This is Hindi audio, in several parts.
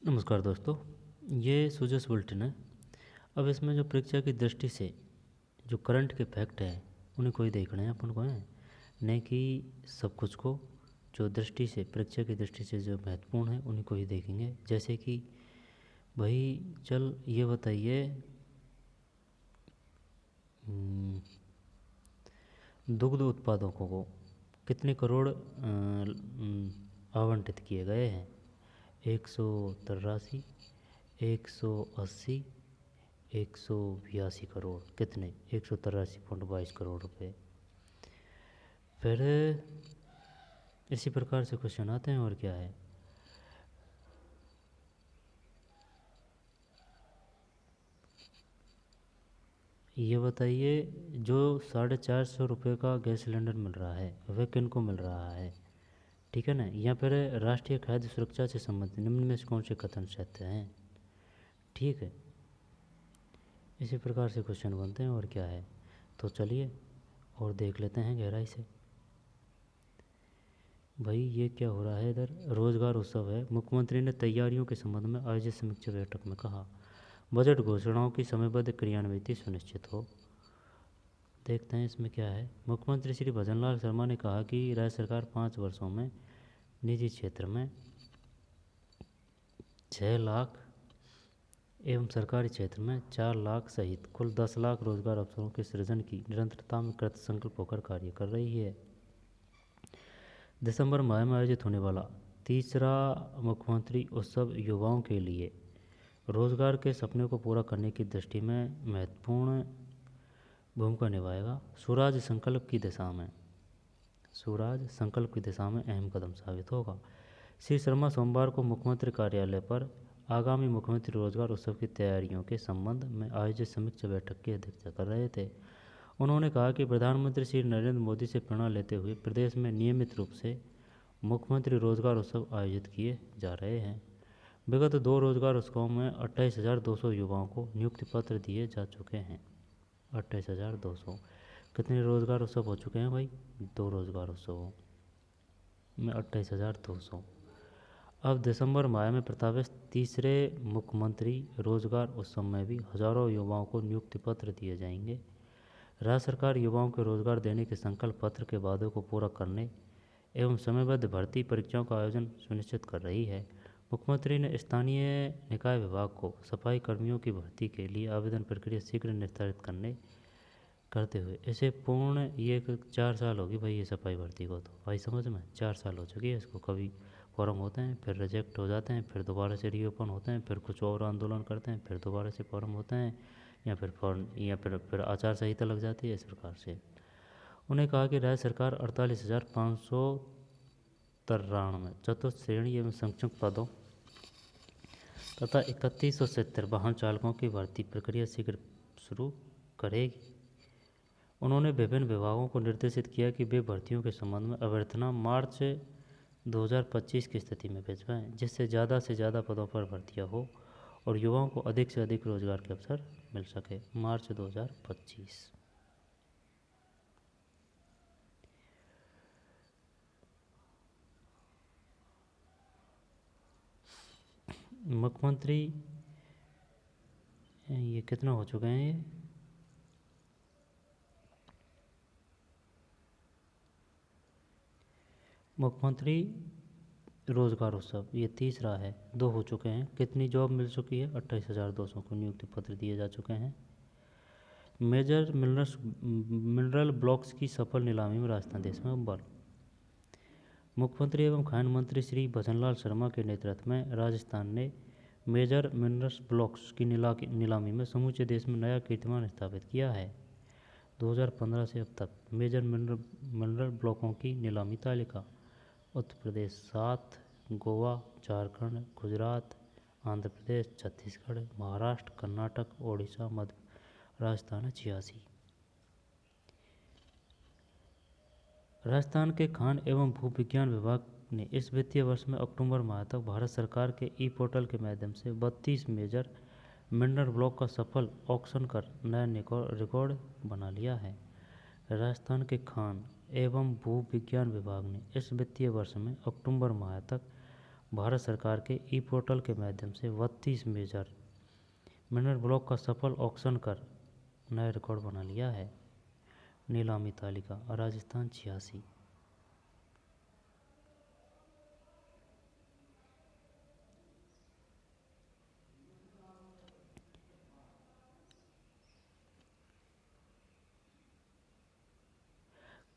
नमस्कार दोस्तों। ये सुजस बुलेटिन है। अब इसमें जो परीक्षा की दृष्टि से जो करंट के फैक्ट हैं उन्हें कोई देखना है अपन को है, नहीं कि सब कुछ को जो दृष्टि से परीक्षा की दृष्टि से जो महत्वपूर्ण है उन्हीं को ही देखेंगे। जैसे कि भाई चल ये बताइए, दुग्ध उत्पादकों को कितने करोड़ आवंटित किए गए हैं? 183, 180, 182 करोड़। कितने? 183.22 करोड़ रुपये। फिर इसी प्रकार से क्वेश्चन आते हैं। और क्या है, ये बताइए जो 450 रुपये का गैस सिलेंडर मिल रहा है वह किन को मिल रहा है? ठीक है ना। यहाँ पर राष्ट्रीय खाद्य सुरक्षा से संबंधित निम्न में से कौन से कथन सत्य हैं? ठीक है, इसी प्रकार से क्वेश्चन बनते हैं। और क्या है, तो चलिए और देख लेते हैं गहराई से। भाई ये क्या हो रहा है इधर? रोजगार उत्सव है। मुख्यमंत्री ने तैयारियों के संबंध में आयोजित समीक्षा बैठक में कहा, बजट घोषणाओं की समयबद्ध क्रियान्विति सुनिश्चित हो। देखते हैं इसमें क्या है। मुख्यमंत्री श्री भजनलाल शर्मा ने कहा कि राज्य सरकार 5 वर्षों में निजी क्षेत्र में 6 लाख एवं सरकारी क्षेत्र में 4 लाख सहित कुल 10 लाख रोजगार अवसरों के सृजन की निरंतरता में कृत संकल्प होकर कार्य कर रही है। दिसंबर माह में आयोजित होने वाला तीसरा मुख्यमंत्री उत्सव युवाओं के लिए रोजगार के सपने को पूरा करने की दृष्टि में महत्वपूर्ण भूमिका निभाएगा। स्वराज संकल्प की दिशा में अहम कदम साबित होगा। श्री शर्मा सोमवार को मुख्यमंत्री कार्यालय पर आगामी मुख्यमंत्री रोजगार उत्सव की तैयारियों के संबंध में आयोजित समीक्षा बैठक की अध्यक्षता कर रहे थे। उन्होंने कहा कि प्रधानमंत्री श्री नरेंद्र मोदी से प्रेरणा लेते हुए प्रदेश में नियमित रूप से मुख्यमंत्री रोजगार उत्सव आयोजित किए जा रहे हैं। विगत 2 रोजगार उत्सवों में 28,200 युवाओं को नियुक्ति पत्र दिए जा चुके हैं। 28,200। कितने रोजगार उत्सव हो चुके हैं भाई? 2 रोजगार उत्सवों में 28,200। अब दिसंबर माह में प्रस्तावित तीसरे मुख्यमंत्री रोजगार उत्सव में भी हजारों युवाओं को नियुक्ति पत्र दिए जाएंगे। राज्य सरकार युवाओं को रोजगार देने के संकल्प पत्र के वादों को पूरा करने एवं समयबद्ध भर्ती परीक्षाओं का आयोजन सुनिश्चित कर रही है। मुख्यमंत्री ने स्थानीय निकाय विभाग को सफाई कर्मियों की भर्ती के लिए आवेदन प्रक्रिया शीघ्र निर्धारित करते हुए इसे पूर्ण, ये 4 साल होगी भाई ये सफाई भर्ती को, तो भाई समझ में 4 साल हो चुकी है इसको। कभी फॉर्म होते हैं, फिर रिजेक्ट हो जाते हैं, फिर दोबारा से रीओपन होते हैं, फिर कुछ और आंदोलन करते हैं, फिर दोबारा से फॉर्म होते हैं, या फिर फॉर्म या फिर आचार संहिता लग जाती है। इस प्रकार से उन्हें कहा कि राज्य सरकार 48,593 चतुर्थ श्रेणी एवं संक्षिप्त पदों तथा 3170 वाहन चालकों की भर्ती प्रक्रिया शीघ्र शुरू करेगी। उन्होंने विभिन्न विभागों को निर्देशित किया कि वे भर्तियों के संबंध में अभ्यर्थना मार्च 2025 की स्थिति में भिजवाएं, जिससे ज़्यादा से ज़्यादा पदों पर भर्तियां हो और युवाओं को अधिक से अधिक रोजगार के अवसर मिल सके। मार्च 2025। मुख्यमंत्री ये कितना हो चुके हैं? ये मुख्यमंत्री रोजगार उत्सव ये तीसरा है, 2 हो चुके हैं। कितनी जॉब मिल चुकी है? 28,200 को नियुक्ति पत्र दिए जा चुके हैं। मेजर मिनरल ब्लॉक्स की सफल नीलामी में राजस्थान देश में अव्वल। मुख्यमंत्री एवं खान मंत्री श्री भजनलाल शर्मा के नेतृत्व में राजस्थान ने मेजर मिनरल्स ब्लॉक्स की नीलामी में समूचे देश में नया कीर्तिमान स्थापित किया है। 2015 से अब तक मेजर मिनरल ब्लॉकों की नीलामी तालिका: उत्तर प्रदेश 7, गोवा, झारखंड, गुजरात, आंध्र प्रदेश, छत्तीसगढ़, महाराष्ट्र, कर्नाटक, ओडिशा, मध्य राजस्थान 86। राजस्थान के खान एवं भू विज्ञान विभाग ने इस वित्तीय वर्ष में अक्टूबर माह तक भारत सरकार के ई पोर्टल के माध्यम से 32 मेजर मिनरल ब्लॉक का सफल ऑक्शन कर नया रिकॉर्ड बना लिया है। राजस्थान के खान एवं भू विज्ञान विभाग ने इस वित्तीय वर्ष में अक्टूबर माह तक भारत सरकार के ई पोर्टल के माध्यम से 32 मेजर मिनरल ब्लॉक का सफल ऑक्शन कर नया रिकॉर्ड बना लिया है। नीलामी तालिका राजस्थान 86।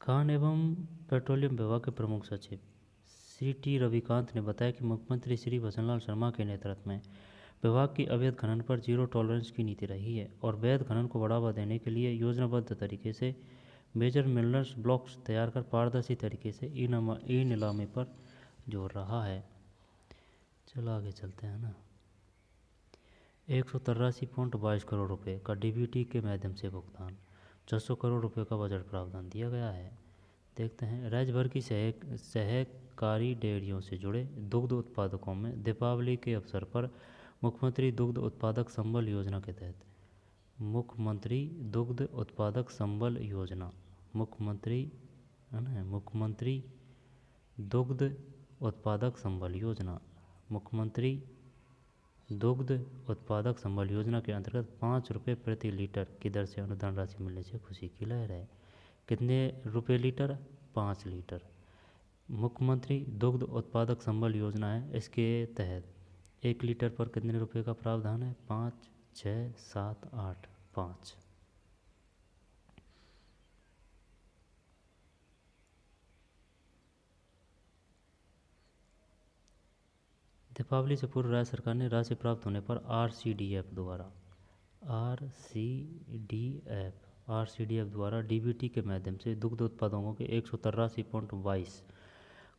खान एवं पेट्रोलियम विभाग के प्रमुख सचिव श्री टी रविकांत ने बताया कि मुख्यमंत्री श्री भजनलाल शर्मा के नेतृत्व में विभाग की अवैध खनन पर जीरो टॉलरेंस की नीति रही है और वैध खनन को बढ़ावा देने के लिए योजनाबद्ध तरीके से मेजर मिनरल्स ब्लॉक्स तैयार कर पारदर्शी तरीके से ई नीलामी पर जोर रहा है। चलो आगे चलते हैं ना। 183.22 करोड़ रुपए का डीबीटी के माध्यम से भुगतान, 600 करोड़ रुपए का बजट प्रावधान दिया गया है। देखते हैं। राज्य भर की सहकारी डेयरियों से जुड़े दुग्ध उत्पादकों में दीपावली के अवसर पर मुख्यमंत्री दुग्ध उत्पादक संबल योजना के तहत मुख्यमंत्री दुग्ध उत्पादक संबल योजना मुख्यमंत्री दुग्ध उत्पादक संबल योजना मुख्यमंत्री दुग्ध उत्पादक संबल योजना के अंतर्गत 5 रुपये प्रति लीटर की दर से अनुदान राशि मिलने से खुशी की लहर है। कितने रुपये लीटर? 5 लीटर। मुख्यमंत्री दुग्ध उत्पादक संबल योजना है, इसके तहत 1 लीटर पर कितने रुपये का प्रावधान है? 5, 6, 7, 8, 5। दीपावली से पूर्व राज्य सरकार ने राशि प्राप्त होने पर आरसीडीएफ द्वारा डीबीटी के माध्यम से दुग्ध उत्पादकों के 183.22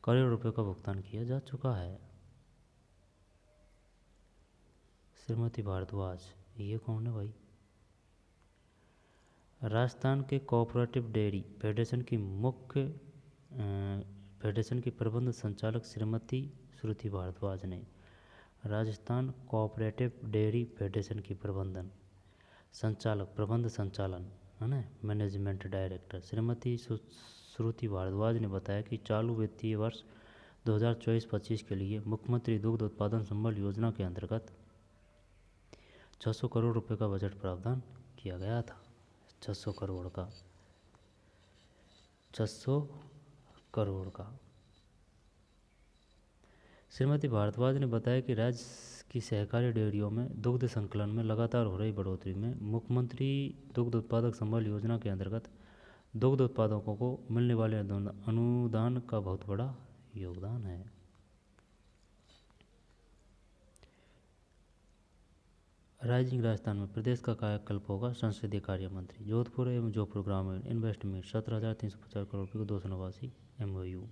करोड़ रुपए का भुगतान किया जा चुका है। श्रीमती भारद्वाज, ये कौन है भाई? राजस्थान के कोऑपरेटिव डेयरी फेडरेशन की प्रबंध संचालक श्रीमती श्रुति भारद्वाज ने राजस्थान कोऑपरेटिव डेयरी फेडरेशन की प्रबंध संचालन है ना, मैनेजमेंट डायरेक्टर श्रीमती श्रुति भारद्वाज ने बताया कि चालू वित्तीय वर्ष 2024-25 के लिए मुख्यमंत्री दुग्ध उत्पादन संबल योजना के अंतर्गत 600 करोड़ रुपए का बजट प्रावधान किया गया था। 600 करोड़ का। श्रीमती भारद्वाज ने बताया कि राज्य की सहकारी डेयरियों में दुग्ध संकलन में लगातार हो रही बढ़ोतरी में मुख्यमंत्री दुग्ध उत्पादक संबल योजना के अंतर्गत दुग्ध उत्पादकों को मिलने वाले अनुदान का बहुत बड़ा योगदान है। राइजिंग राजस्थान में प्रदेश का कायाकल्प होगा संसदीय कार्य मंत्री। जोधपुर एवं जोधपुर ग्रामीण इन्वेस्टमेंट 17,350 करोड़ रुपये को 289 MOU।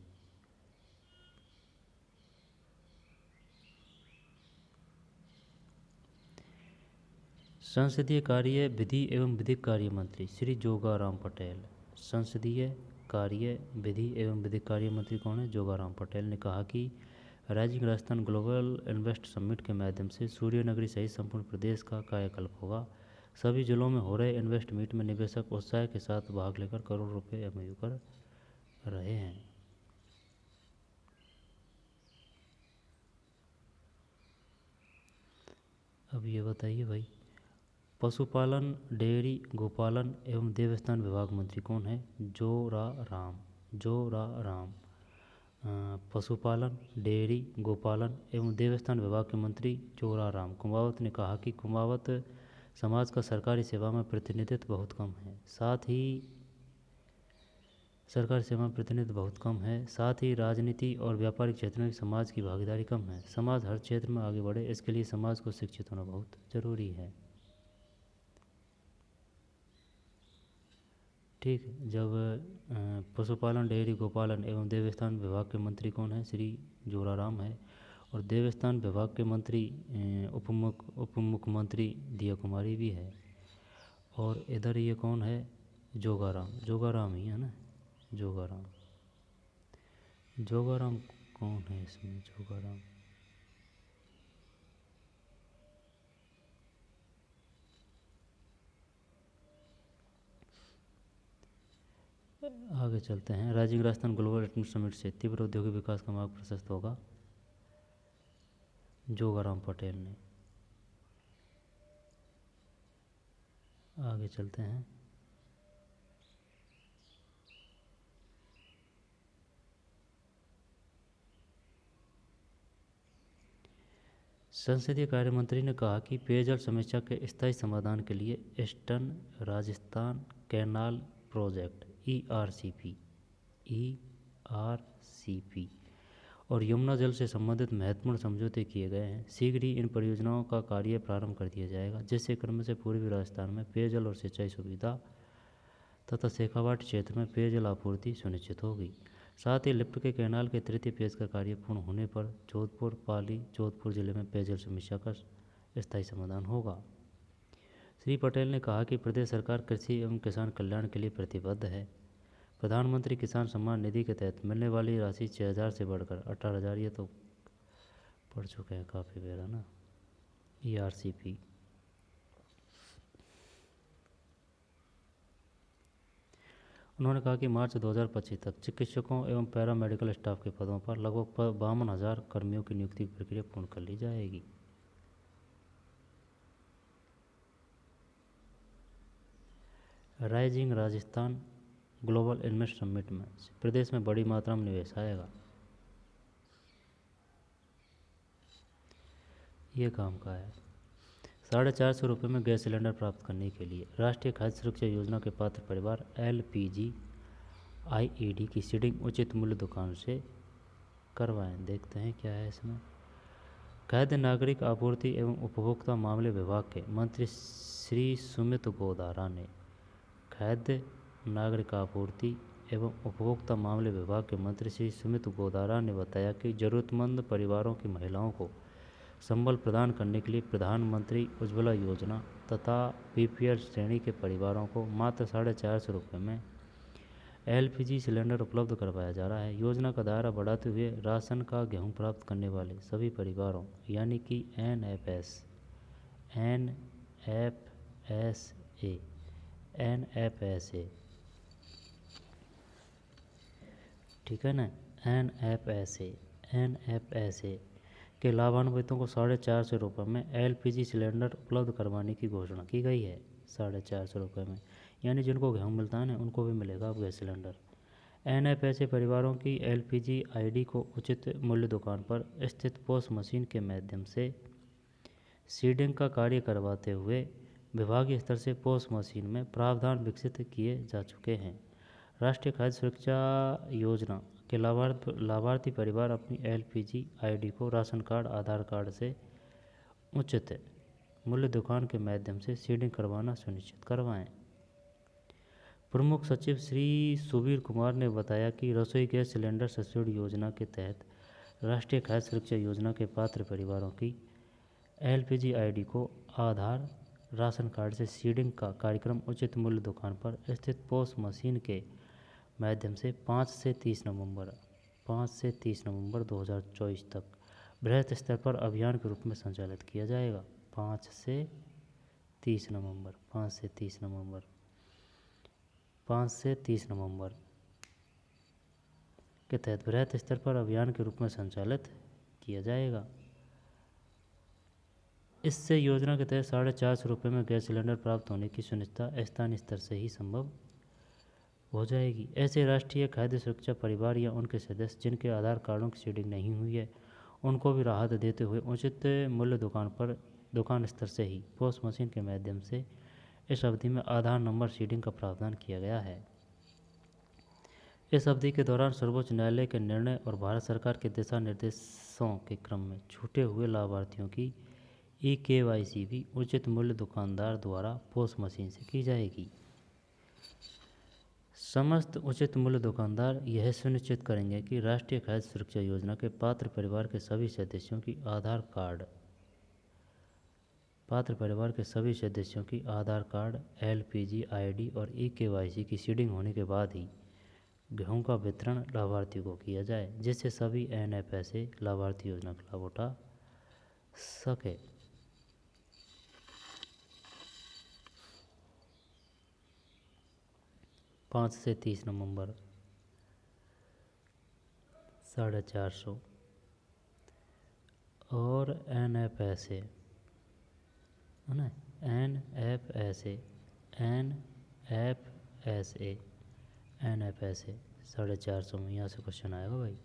संसदीय कार्य विधि एवं विधिक कार्य मंत्री श्री जोगाराम पटेल। संसदीय कार्य विधि एवं विधिक कार्य मंत्री कौन है? जोगाराम पटेल ने कहा कि rising Rajasthan global invest summit के माध्यम से सूर्यनगरी सहित संपूर्ण प्रदेश का कायाकल्प होगा। सभी जिलों में हो रहे इन्वेस्ट मीट में निवेशक उत्साह के साथ भाग लेकर करोड़ रुपए MOU कर रहे हैं। अब ये बताइए भाई, पशुपालन, डेयरी, गोपालन एवं देवस्थान विभाग मंत्री कौन है? जोराराम। पशुपालन, डेयरी, गोपालन एवं देवस्थान विभाग के मंत्री जोराराम कुंभावत ने कहा कि कुंभावत समाज का सरकारी सेवा में प्रतिनिधित्व बहुत कम है। साथ ही राजनीति और व्यापारिक क्षेत्र में समाज की भागीदारी कम है। समाज हर क्षेत्र में आगे बढ़े, इसके लिए समाज को शिक्षित होना बहुत जरूरी है। ठीक। जब पशुपालन, डेयरी, गोपालन एवं देवस्थान विभाग के मंत्री कौन है? श्री जोराराम है। और देवस्थान विभाग के मंत्री उप मुख्यमंत्री दिया कुमारी भी है। और इधर ये कौन है? जोगाराम ही है ना। जोगाराम कौन है इसमें? जोगाराम आगे चलते हैं। Rising Rajasthan global investment summit से तीव्र औद्योगिक विकास का मार्ग प्रशस्त होगा। जोगाराम पटेल ने। आगे चलते हैं। संसदीय कार्य मंत्री ने कहा कि पेयजल समस्या के स्थायी समाधान के लिए eastern Rajasthan canal project ERCP और यमुना जल से संबंधित महत्वपूर्ण समझौते किए गए हैं। शीघ्र ही इन परियोजनाओं का कार्य प्रारंभ कर दिया जाएगा, जिससे क्रम से पूर्वी राजस्थान में पेयजल और सिंचाई सुविधा तथा शेखावाट क्षेत्र में पेयजल आपूर्ति सुनिश्चित होगी। साथ ही लिफ्ट के कैनाल के तृतीय फेज का कार्य पूर्ण होने पर जोधपुर पाली जोधपुर जिले में पेयजल समस्या का स्थायी समाधान होगा। श्री पटेल ने कहा कि प्रदेश सरकार कृषि एवं किसान कल्याण के लिए प्रतिबद्ध है। प्रधानमंत्री किसान सम्मान निधि के तहत मिलने वाली राशि 6,000 से बढ़कर 18,000, ये तो पढ़ चुके हैं काफ़ी बेर, है ना। ईआरसीपी उन्होंने कहा कि मार्च 2025 तक चिकित्सकों एवं पैरामेडिकल स्टाफ के पदों पर लगभग 52,000 कर्मियों की नियुक्ति की प्रक्रिया पूर्ण कर ली जाएगी। Rising Rajasthan global invest summit में प्रदेश में बड़ी मात्रा में निवेश आएगा। ये काम का है। 450 रुपये में गैस सिलेंडर प्राप्त करने के लिए राष्ट्रीय खाद्य सुरक्षा योजना के पात्र परिवार LPG IED की सीडिंग उचित मूल्य दुकान से करवाएं। देखते हैं क्या है इसमें। खाद्य नागरिक आपूर्ति एवं उपभोक्ता मामले विभाग के मंत्री श्री सुमित गोदारा ने खाद्य नागरिक आपूर्ति एवं उपभोक्ता मामले विभाग के मंत्री श्री सुमित गोदारा ने बताया कि जरूरतमंद परिवारों की महिलाओं को संबल प्रदान करने के लिए प्रधानमंत्री उज्ज्वला योजना तथा BPL श्रेणी के परिवारों को मात्र 450 रुपये में LPG सिलेंडर उपलब्ध करवाया जा रहा है। योजना का दायरा बढ़ाते हुए राशन का गेहूं प्राप्त करने वाले सभी परिवारों यानी कि NFSA ठीक है ना, NFSA के लाभान्वितों को 450 रुपये में LPG सिलेंडर उपलब्ध करवाने की घोषणा की गई है। 450 रुपये में, यानी जिनको गेहूँ मिलता है ना उनको भी मिलेगा अब गैस सिलेंडर। NFSA परिवारों की LPG ID को उचित मूल्य दुकान पर स्थित पोस्ट मशीन के माध्यम से सीडिंग का कार्य करवाते हुए विभागीय स्तर से पोस्ट मशीन में प्रावधान विकसित किए जा चुके हैं। राष्ट्रीय खाद्य सुरक्षा योजना के लाभार्थी परिवार अपनी LPG ID को राशन कार्ड आधार कार्ड से उचित मूल्य दुकान के माध्यम से सीडिंग करवाना सुनिश्चित करवाएं। प्रमुख सचिव श्री सुबीर कुमार ने बताया कि रसोई गैस सिलेंडर सब्सिडी योजना के तहत राष्ट्रीय खाद्य सुरक्षा योजना के पात्र परिवारों की LPG ID को आधार राशन कार्ड से सीडिंग का कार्यक्रम उचित मूल्य दुकान पर स्थित पोस्ट मशीन के माध्यम से 5 से 30 नवंबर 2024 तक बृहद स्तर पर अभियान के रूप में संचालित किया जाएगा। 5 से 30 नवंबर के तहत बृहद स्तर पर अभियान के रूप में संचालित किया जाएगा। इससे योजना के तहत 450 रुपये में गैस सिलेंडर प्राप्त होने की सुनिश्चितता स्थानीय स्तर से ही संभव हो जाएगी। ऐसे राष्ट्रीय खाद्य सुरक्षा परिवार या उनके सदस्य जिनके आधार कार्डों की सीडिंग नहीं हुई है उनको भी राहत देते हुए उचित मूल्य दुकान स्तर से ही पोस्ट मशीन के माध्यम से इस अवधि में आधार नंबर सीडिंग का प्रावधान किया गया है। इस अवधि के दौरान सर्वोच्च न्यायालय के निर्णय और भारत सरकार के दिशा निर्देशों के क्रम में छूटे हुए लाभार्थियों की EKYC भी उचित मूल्य दुकानदार द्वारा पोस्ट मशीन से की जाएगी। समस्त उचित मूल्य दुकानदार यह सुनिश्चित करेंगे कि राष्ट्रीय खाद्य सुरक्षा योजना के पात्र परिवार के सभी सदस्यों की आधार कार्ड LPG ID और EKYC की सीडिंग होने के बाद ही गेहूं का वितरण लाभार्थियों को किया जाए, जिससे सभी NFSA लाभार्थी योजना का लाभ उठा सके। पाँच से 30 नवंबर 450 और NFSA है ना, NFSA NFSA NFSA 450 में यहाँ से क्वेश्चन आएगा भाई।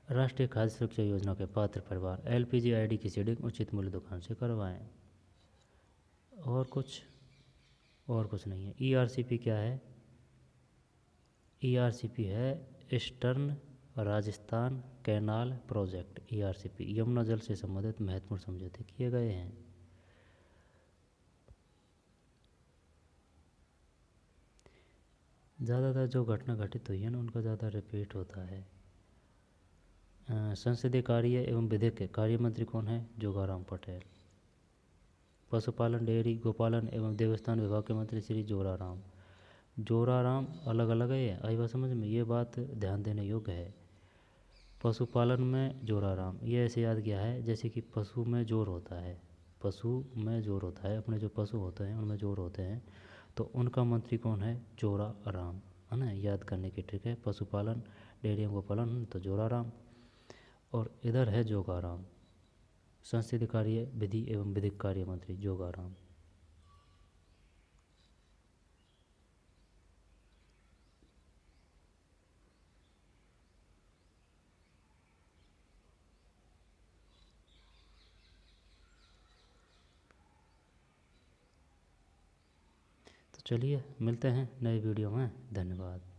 राष्ट्रीय खाद्य सुरक्षा योजना के पात्र परिवार LPG ID की सीडिंग उचित मूल्य दुकान से करवाएं। और कुछ नहीं है। ERCP क्या है? ERCP है eastern Rajasthan canal project. ERCP Yamuna जल से संबंधित महत्वपूर्ण समझौते किए गए हैं। ज़्यादातर जो घटना घटित हुई है ना उनका ज़्यादा रिपीट होता है। संसदीय कार्य एवं विधिक कार्य मंत्री कौन है? जोगाराम पटेल। पशुपालन डेयरी गोपालन एवं देवस्थान विभाग के मंत्री श्री जोराराम अलग अलग है। आई बात समझ में? ये बात ध्यान देने योग्य है। पशुपालन में जोराराम, ये ऐसे याद किया है जैसे कि पशु में जोर होता है, अपने जो पशु होते हैं उनमें जोर होते हैं, तो उनका मंत्री कौन है? जोराराम, है ना, याद करने की ट्रिक है। पशुपालन डेयरी एवं गोपालन तो जोराराम, और इधर है जोगाराम, संसदीय कार्य विधि एवं विधिक कार्य मंत्री जोगाराम। तो चलिए मिलते हैं नए वीडियो में। धन्यवाद।